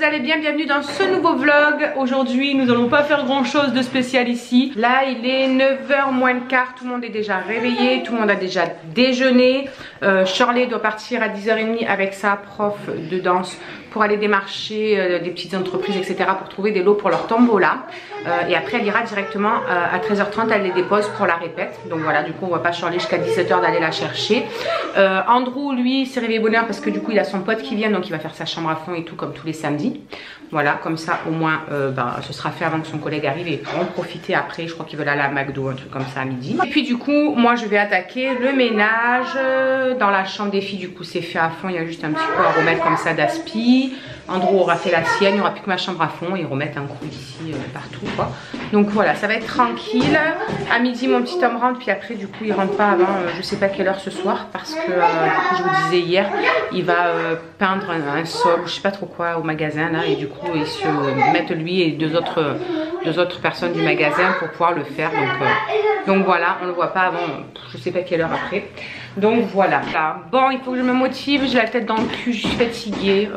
allez bien, bienvenue dans ce nouveau vlog. Aujourd'hui nous allons pas faire grand chose de spécial ici. Là il est 9h moins le quart, tout le monde est déjà réveillé, tout le monde a déjà déjeuné. Shirley doit partir à 10h30 avec sa prof de danse pour aller démarcher des petites entreprises etc. pour trouver des lots pour leur tombola. Et après elle ira directement à 13h30, elle les dépose pour la répète. Donc voilà, du coup on va pas Shirley jusqu'à 17h d'aller la chercher. Andrew lui s'est réveillé bonne heure parce que du coup il a son pote qui vient, donc il va faire sa chambre à fond et tout comme tous les samedis. Voilà, comme ça au moins ce sera fait avant que son collègue arrive et ils pourront profiter après. Je crois qu'ils veulent aller à McDo, un truc comme ça à midi. Et puis du coup moi je vais attaquer le ménage dans la chambre des filles. Du coup c'est fait à fond, il y a juste un petit peu à remettre comme ça d'aspi. Andrew aura fait la sienne, il n'y aura plus que ma chambre à fond et remettre un coup ici partout quoi. Donc voilà, ça va être tranquille. À midi mon petit homme rentre, puis après du coup il rentre pas avant je sais pas quelle heure ce soir parce que du coup je vous disais hier il va peindre un sol, je sais pas trop quoi au magasin là, et du coup ils se mettent lui et deux autres personnes du magasin pour pouvoir le faire. Donc voilà, on le voit pas avant je sais pas quelle heure après. Donc voilà. Bon, il faut que je me motive, j'ai la tête dans le cul, je suis fatiguée,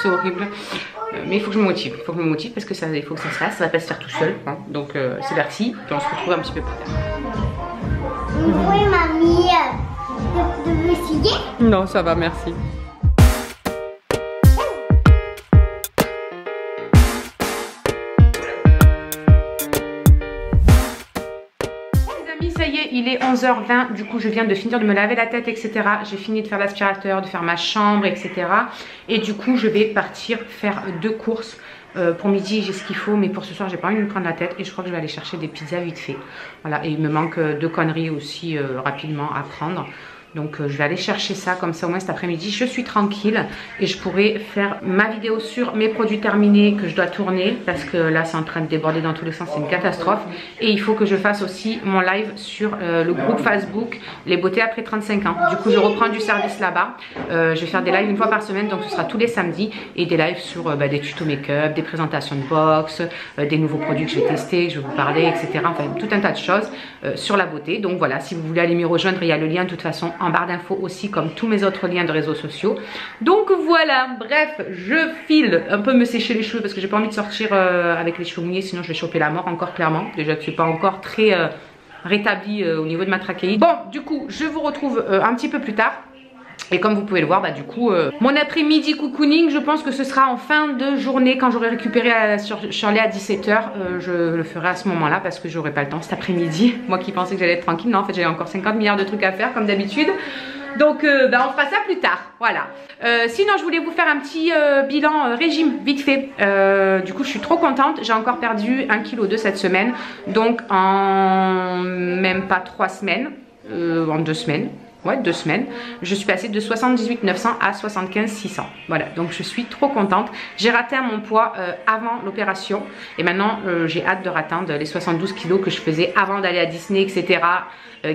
c'est horrible. Mais il faut que je me motive, parce que ça, il faut que ça se fasse, ça va pas se faire tout seul. Hein. Donc c'est parti, puis on se retrouve un petit peu plus tard. Oui mamie, tu veux essayer? Non, ça va, merci. Ça y est, il est 11h20, du coup je viens de finir de me laver la tête etc. J'ai fini de faire l'aspirateur, de faire ma chambre etc. Et du coup je vais partir faire 2 courses. Pour midi j'ai ce qu'il faut, mais pour ce soir j'ai pas envie de me prendre la tête et je crois que je vais aller chercher des pizzas vite fait. Voilà, et il me manque 2 conneries aussi rapidement à prendre. Donc je vais aller chercher ça, comme ça au moins cet après-midi je suis tranquille et je pourrai faire ma vidéo sur mes produits terminés que je dois tourner parce que là c'est en train de déborder dans tous les sens, c'est une catastrophe. Et il faut que je fasse aussi mon live sur le groupe Facebook Les Beautés après 35 ans. Du coup je reprends du service là-bas. Je vais faire des lives une fois par semaine, donc ce sera tous les samedis, et des lives sur des tutos make-up, des présentations de box, des nouveaux produits que je vais tester, que je vais vous parler etc. Enfin tout un tas de choses sur la beauté. Donc voilà, si vous voulez aller m'y rejoindre, il y a le lien de toute façon en barre d'infos aussi, comme tous mes autres liens de réseaux sociaux. Donc voilà, bref, je file un peu me sécher les cheveux parce que j'ai pas envie de sortir avec les cheveux mouillés, sinon je vais choper la mort encore clairement. Déjà que c'est pas encore très rétabli au niveau de ma trachéite. Bon, du coup, je vous retrouve un petit peu plus tard. Et comme vous pouvez le voir, bah du coup, mon après-midi cocooning, je pense que ce sera en fin de journée quand j'aurai récupéré Shirley à 17h. Je le ferai à ce moment-là parce que j'aurai pas le temps cet après-midi. Moi qui pensais que j'allais être tranquille, non en fait j'ai encore 50 milliards de trucs à faire comme d'habitude. Donc bah, on fera ça plus tard, voilà. Sinon je voulais vous faire un petit bilan régime vite fait. Du coup je suis trop contente, j'ai encore perdu 1,2 kg cette semaine. Donc en même pas 3 semaines, en 2 semaines. Ouais, 2 semaines, je suis passée de 78 900 à 75 600. Voilà, donc je suis trop contente. J'ai raté mon poids avant l'opération et maintenant j'ai hâte de ratteindre les 72 kilos que je faisais avant d'aller à Disney, etc.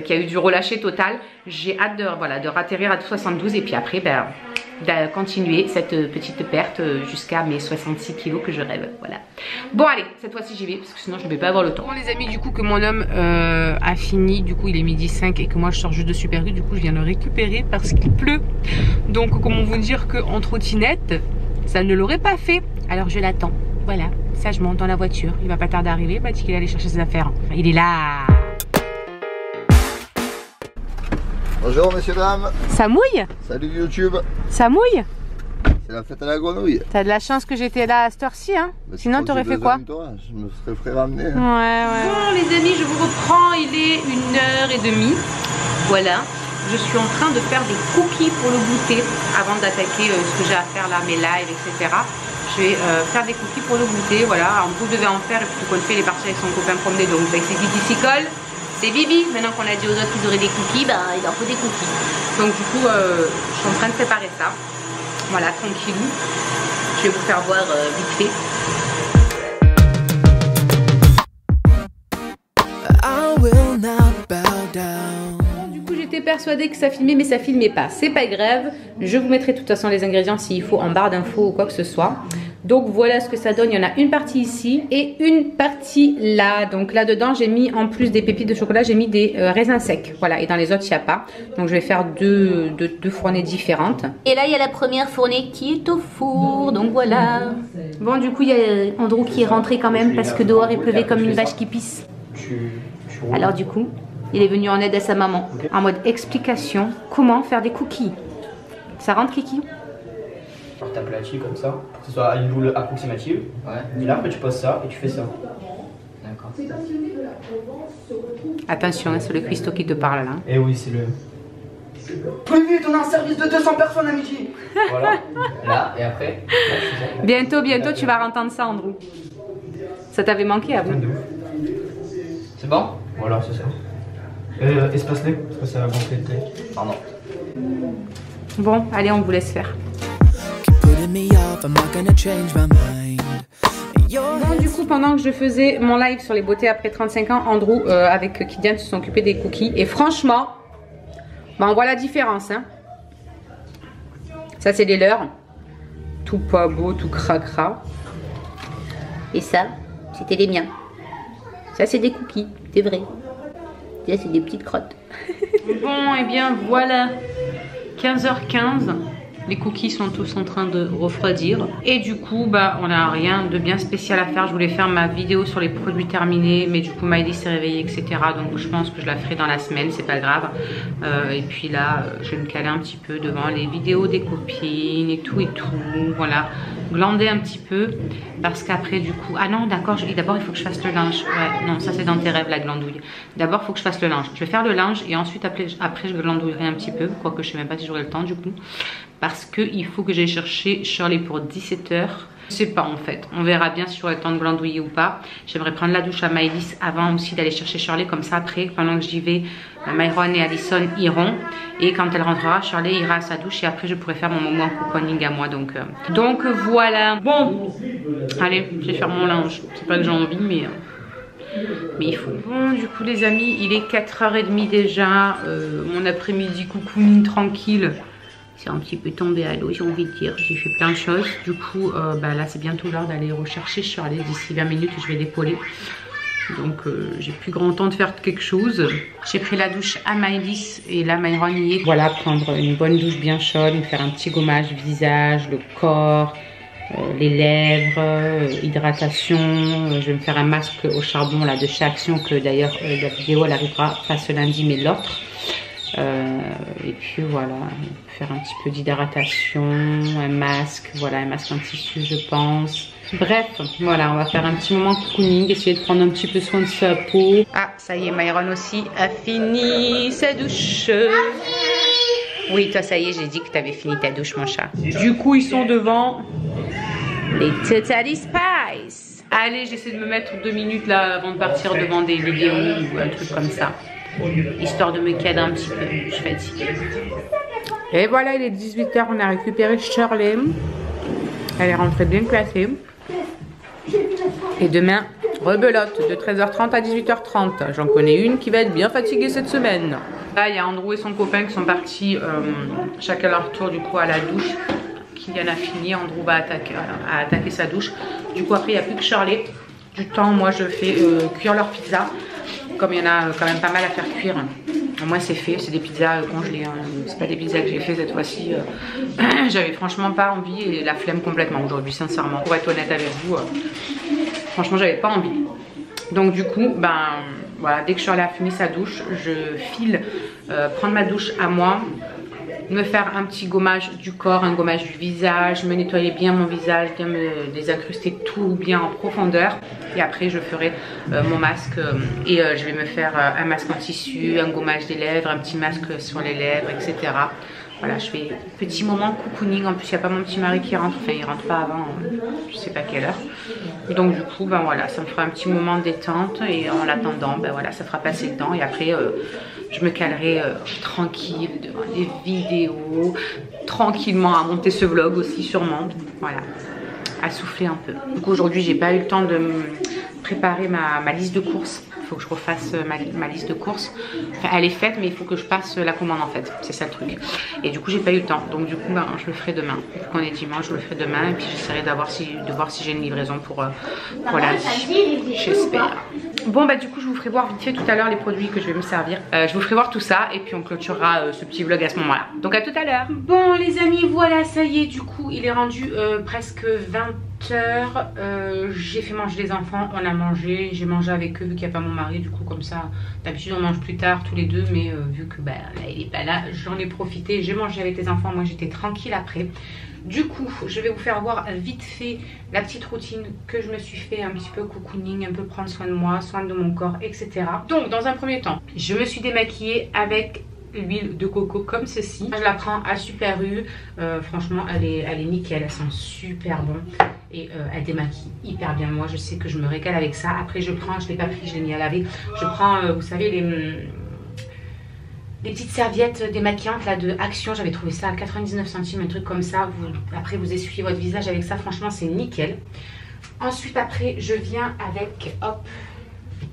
Qui a eu du relâché total. J'ai hâte de ratterrir à 72 et puis après, ben, de continuer cette petite perte jusqu'à mes 66 kilos que je rêve. Voilà. Bon allez, cette fois-ci j'y vais parce que sinon je ne vais pas avoir le temps. Bon les amis, du coup que mon homme a fini, du coup il est 12h05 et que moi je sors juste de Super U, du coup je viens le récupérer parce qu'il pleut. Donc comment vous dire qu'en trottinette, ça ne l'aurait pas fait. Alors je l'attends. Voilà, sagement dans la voiture. Il va pas tarder à arriver, il m'a dit qu'il allait chercher ses affaires. Il est là. Bonjour messieurs dames. Ça mouille? Salut YouTube. Ça mouille? C'est la fête à la grenouille. T'as de la chance que j'étais là à cette heure-ci hein. Bah, sinon t'aurais fait quoi? Je me serais fait ramener. Hein. Ouais. Bon les amis, je vous reprends, il est 1h30. Voilà, je suis en train de faire des cookies pour le goûter avant d'attaquer ce que j'ai à faire là, mes lives etc. Je vais faire des cookies pour le goûter, voilà. En plus devait en faire et puis tout qu'on le fait, il est parti avec son copain promener, donc avec ses Bibi s'y colle. C'est Bibi, maintenant qu'on a dit aux autres qu'ils auraient des cookies, bah il leur faut des cookies. Donc du coup, je suis en train de préparer ça. Voilà, tranquillou. Je vais vous faire voir vite fait. Bon, du coup, j'étais persuadée que ça filmait, mais ça filmait pas. C'est pas grave. Je vous mettrai de toute façon les ingrédients s'il faut en barre d'infos ou quoi que ce soit. Donc voilà ce que ça donne. Il y en a une partie ici et une partie là. Donc là dedans j'ai mis, en plus des pépites de chocolat, j'ai mis des raisins secs. Voilà, et dans les autres il n'y a pas. Donc je vais faire deux fournées différentes. Et là il y a la première fournée qui est au four. Donc voilà. Bon, du coup il y a Andrew qui est rentré quand même parce que dehors il pleuvait comme une vache qui pisse. Alors du coup il est venu en aide à sa maman en mode explication comment faire des cookies. Ça rentre, Kiki? Alors t'aplatis comme ça, pour que ce soit à une boule approximative. Ouais. Et là après tu poses ça et tu fais ça. D'accord. Attention, hein, c'est le cuistot qui te parle là. Et oui, c'est le... Plus vite, on a un service de 200 personnes à midi. Voilà. Là, et après... Bientôt, tu vas entendre ça, Andrew. Ça t'avait manqué avant. C'est bon? Voilà, c'est ça. Espace-les, parce que ça va gonfler le thé. Pardon. Bon, allez, on vous laisse faire. Bon, du coup, pendant que je faisais mon live sur les beautés après 35 ans, Andrew avec Kylian se sont occupés des cookies. Et franchement, bah, on voit la différence. Hein. Ça, c'est les leurs. Tout pas beau, tout cracra. Et ça, c'était les miens. Ça, c'est des cookies, c'est vrai. Ça, c'est des petites crottes. Bon, et bien voilà. 15h15. Les cookies sont tous en train de refroidir. Et du coup, bah, on n'a rien de bien spécial à faire. Je voulais faire ma vidéo sur les produits terminés. Mais du coup, Maëlys s'est réveillée, etc. Donc, je pense que je la ferai dans la semaine. C'est pas grave. Et puis là, je vais me caler un petit peu devant les vidéos des copines et tout et tout. Voilà. Glander un petit peu. Parce qu'après, du coup... Ah non, d'accord. D'abord, il faut que je fasse le linge. Ouais, non, ça, c'est dans tes rêves, la glandouille. D'abord, il faut que je fasse le linge. Je vais faire le linge. Et ensuite, après je glandouillerai un petit peu. Quoique, je sais même pas si j'aurai le temps, du coup. Parce qu'il faut que j'aille chercher Shirley pour 17 h. Je sais pas en fait, on verra bien si j'aurai le temps de glandouiller ou pas. J'aimerais prendre la douche à Maëlys avant aussi d'aller chercher Shirley. Comme ça après, pendant que j'y vais, Myron et Allison iront. Et quand elle rentrera, Shirley ira à sa douche. Et après je pourrai faire mon moment couponing à moi. Donc voilà. Bon, allez, je vais faire mon linge. C'est pas que j'ai envie mais il faut. Bon, du coup les amis, il est 4h30 déjà. Mon après-midi cocooning tranquille. C'est un petit peu tombé à l'eau, j'ai envie de dire. J'ai fait plein de choses. Du coup, bah là, c'est bientôt l'heure d'aller rechercher Shirley. D'ici 20 minutes, je vais l'épauler. Donc, j'ai plus grand temps de faire quelque chose. J'ai pris la douche à Maëlys et là, Myron y est. Voilà, prendre une bonne douche bien chaude, me faire un petit gommage visage, le corps, les lèvres, hydratation. Je vais me faire un masque au charbon là de chez Action que d'ailleurs, la vidéo, elle arrivera pas ce lundi, mais l'autre. Et puis voilà, faire un petit peu d'hydratation, un masque, voilà, un masque en tissu je pense. Bref, voilà, on va faire un petit moment cocooning, essayer de prendre un petit peu soin de sa peau. Ah, ça y est, Myron aussi a fini sa douche. Oui, toi ça y est, j'ai dit que tu avais fini ta douche mon chat. Du coup, ils sont devant les Totally Spice. Allez, j'essaie de me mettre 2 minutes là avant de partir devant des vidéos ou un truc comme ça. Histoire de me cadrer un petit peu, je suis fatiguée. Et voilà, il est 18 h, on a récupéré Shirley. Elle est rentrée bien classée. Et demain, rebelote de 13h30 à 18h30. J'en connais une qui va être bien fatiguée cette semaine. Là, il y a Andrew et son copain qui sont partis chacun leur tour du coup à la douche. Kylian a fini, Andrew va attaquer sa douche. Du coup, après, il n'y a plus que Shirley. Du temps, moi, je fais cuire leur pizza. Comme il y en a quand même pas mal à faire cuire, au moins c'est fait, c'est des pizzas congelées, hein. C'est pas des pizzas que j'ai fait cette fois-ci. J'avais franchement pas envie et la flemme complètement aujourd'hui, sincèrement. Pour être honnête avec vous, franchement j'avais pas envie. Donc du coup, ben voilà, dès que Shirley a fini sa douche, je file prendre ma douche à moi. Me faire un petit gommage du corps, un gommage du visage, me nettoyer bien mon visage, bien me désincruster tout bien en profondeur. Et après je ferai mon masque et je vais me faire un masque en tissu, un gommage des lèvres, un petit masque sur les lèvres, etc. Voilà, je fais petit moment cocooning. En plus, il n'y a pas mon petit mari qui rentre. Enfin, il rentre pas avant, je sais pas quelle heure. Donc, du coup, ben voilà, ça me fera un petit moment de détente. Et en attendant, ben voilà, ça fera passer le temps. Et après, je me calerai tranquille devant les vidéos, tranquillement à monter ce vlog aussi, sûrement. Voilà. à souffler un peu. Du coup aujourd'hui j'ai pas eu le temps de me préparer ma liste de courses. Il faut que je refasse ma liste de courses. Enfin, elle est faite mais il faut que je passe la commande en fait. C'est ça le truc. Et du coup j'ai pas eu le temps. Donc du coup je le ferai demain. Vu qu'on est dimanche, je le ferai demain. Et puis j'essaierai de voir si j'ai une livraison pour lundi. J'espère. Bon bah du coup je vous ferai voir vite fait tout à l'heure les produits que je vais me servir. Je vous ferai voir tout ça et puis on clôturera ce petit vlog à ce moment-là. Donc à tout à l'heure. Bon les amis, voilà, ça y est, du coup il est rendu presque 20h. J'ai fait manger les enfants, on a mangé, j'ai mangé avec eux vu qu'il n'y a pas mon mari. Du coup comme ça, d'habitude on mange plus tard tous les deux, mais vu que bah, là il est pas là, j'en ai profité, j'ai mangé avec les enfants, moi j'étais tranquille après. Du coup, je vais vous faire voir vite fait la petite routine que je me suis fait, un petit peu cocooning, un peu prendre soin de moi, soin de mon corps, etc. Donc, dans un premier temps, je me suis démaquillée avec l'huile de coco comme ceci. Je la prends à Super U. Franchement, elle est nickel, elle sent super bon. Et elle démaquille hyper bien. Moi, je sais que je me régale avec ça. Après, je prends, je ne l'ai pas pris, je l'ai mis à laver. Je prends, vous savez, les petites serviettes démaquillantes là de Action, j'avais trouvé ça à 99 centimes, un truc comme ça. Après vous essuyez votre visage avec ça, franchement c'est nickel. Ensuite après je viens avec, hop,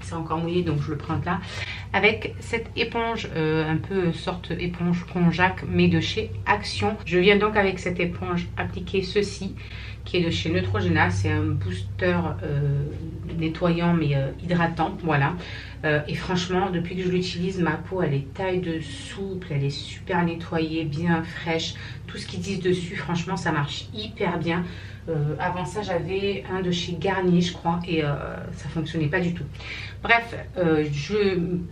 c'est encore mouillé donc je le prends là, avec cette éponge, un peu sorte éponge konjac mais de chez Action. Je viens donc avec cette éponge appliquer ceci qui est de chez Neutrogena, c'est un booster nettoyant mais hydratant, voilà. Et franchement depuis que je l'utilise, ma peau elle est taille de souple, elle est super nettoyée, bien fraîche, tout ce qu'ils disent dessus franchement ça marche hyper bien. Avant ça j'avais un de chez Garnier je crois et ça fonctionnait pas du tout. Bref,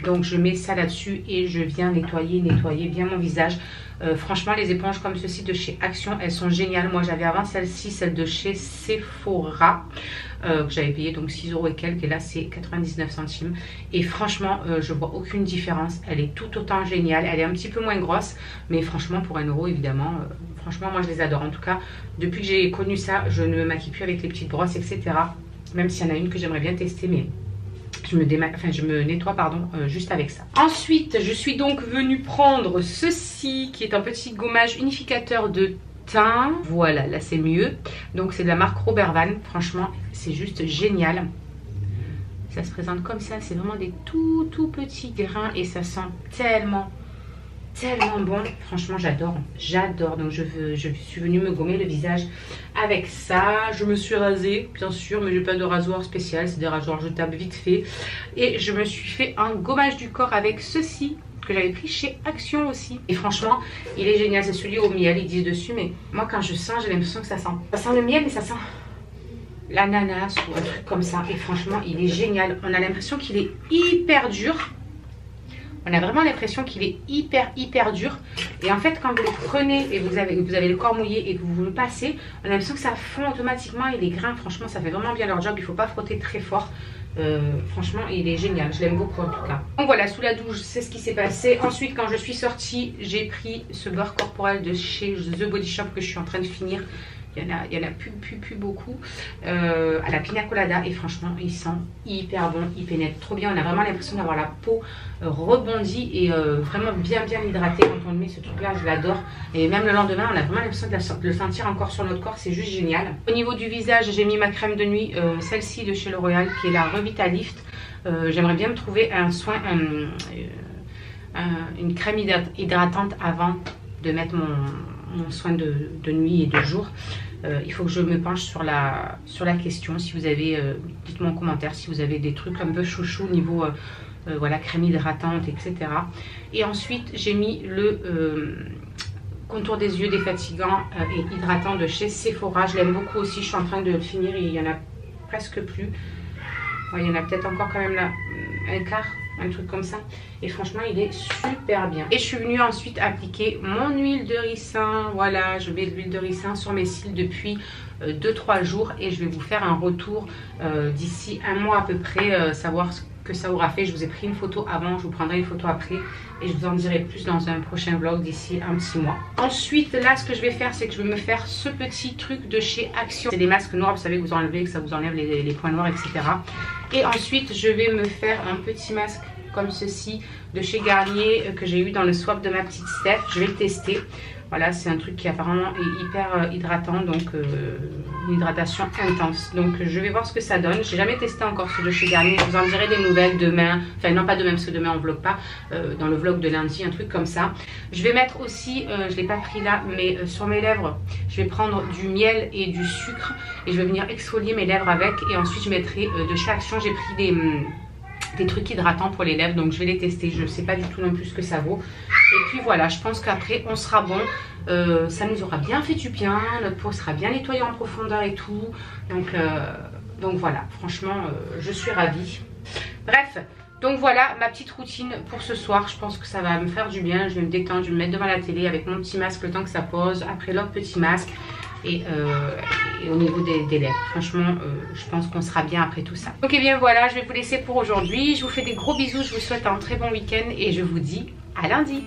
donc je mets ça là-dessus et je viens nettoyer bien mon visage. Franchement les éponges comme ceci de chez Action elles sont géniales. Moi j'avais avant celle-ci, celle de chez Sephora que j'avais payé donc 6 € et quelques, et là c'est 99 centimes et franchement je vois aucune différence. Elle est tout autant géniale, elle est un petit peu moins grosse mais franchement pour 1 € évidemment, franchement moi je les adore. En tout cas depuis que j'ai connu ça je ne me maquille plus avec les petites brosses etc, même s'il y en a une que j'aimerais bien tester mais je me nettoie pardon juste avec ça. Ensuite je suis donc venue prendre ceci qui est un petit gommage unificateur de teint. Voilà, là c'est mieux. Donc c'est de la marque Robert Van. Franchement c'est juste génial. Ça se présente comme ça, c'est vraiment des tout petits grains et ça sent tellement bon. Franchement j'adore. Donc je suis venue me gommer le visage avec ça. Je me suis rasée bien sûr mais j'ai pas de rasoir spécial, c'est des rasoirs jetables vite fait. Et je me suis fait un gommage du corps avec ceci que j'avais pris chez Action aussi. Et franchement il est génial, c'est celui au miel, ils disent dessus mais moi quand je sens j'ai l'impression que ça sent le miel mais ça sent l'ananas ou un truc comme ça. Et franchement il est génial. On a l'impression qu'il est hyper dur. On a vraiment l'impression qu'il est hyper dur. Et en fait quand vous le prenez et vous avez le corps mouillé et que vous le passez, on a l'impression que ça fond automatiquement et les grains franchement ça fait vraiment bien leur job. Il ne faut pas frotter très fort. Franchement il est génial, je l'aime beaucoup en tout cas. Donc voilà, sous la douche c'est ce qui s'est passé. Ensuite quand je suis sortie j'ai pris ce beurre corporel de chez The Body Shop que je suis en train de finir. Il y en a plus beaucoup à la pina colada et franchement il sent hyper bon, il pénètre trop bien. On a vraiment l'impression d'avoir la peau rebondie et vraiment bien hydratée quand on le met. Ce truc là je l'adore et même le lendemain on a vraiment l'impression de le sentir encore sur notre corps, c'est juste génial. Au niveau du visage j'ai mis ma crème de nuit, celle-ci de chez L'Oréal qui est la Revitalift. J'aimerais bien me trouver un soin, une crème hydratante avant de mettre mon soin de nuit et de jour. Il faut que je me penche sur la question. Si vous avez, dites-moi en commentaire si vous avez des trucs un peu chouchou niveau voilà, crème hydratante etc. Et ensuite j'ai mis le contour des yeux défatigant et hydratant de chez Sephora. Je l'aime beaucoup aussi, je suis en train de le finir et il y en a presque plus. Ouais, il y en a peut-être encore quand même là un quart, un truc comme ça. Et franchement il est super bien. Et je suis venue ensuite appliquer mon huile de ricin. Voilà, je mets de l'huile de ricin sur mes cils depuis 2-3 jours et je vais vous faire un retour d'ici 1 mois à peu près, savoir ce que ça aura fait. Je vous ai pris une photo avant, je vous prendrai une photo après et je vous en dirai plus dans un prochain vlog d'ici un petit mois. Ensuite là ce que je vais faire c'est que je vais me faire ce petit truc de chez Action. C'est des masques noirs, vous savez que vous enlevez, que ça vous enlève les points noirs etc. Et ensuite je vais me faire un petit masque comme ceci de chez Garnier que j'ai eu dans le swap de ma petite Steph. Je vais le tester. Voilà, c'est un truc qui apparemment est hyper hydratant, donc une hydratation intense. Donc je vais voir ce que ça donne. J'ai jamais testé encore ce de chez Garnier. Je vous en dirai des nouvelles demain. Enfin non, pas demain parce que demain on vlog pas. Dans le vlog de lundi, un truc comme ça. Je vais mettre aussi, je l'ai pas pris là, mais sur mes lèvres, je vais prendre du miel et du sucre et je vais venir exfolier mes lèvres avec. Et ensuite je mettrai de chez Action, j'ai pris des trucs hydratants pour les lèvres, donc je vais les tester. Je ne sais pas du tout non plus ce que ça vaut. Et puis voilà, je pense qu'après on sera bon. Ça nous aura bien fait du bien, notre peau sera bien nettoyée en profondeur et tout. Donc voilà, franchement je suis ravie. Bref, donc voilà ma petite routine pour ce soir. Je pense que ça va me faire du bien. Je vais me détendre, je vais me mettre devant la télé avec mon petit masque le temps que ça pose. Après l'autre petit masque. Et au niveau des lèvres, franchement je pense qu'on sera bien après tout ça. Donc et bien voilà, je vais vous laisser pour aujourd'hui. Je vous fais des gros bisous, je vous souhaite un très bon week-end et je vous dis à lundi.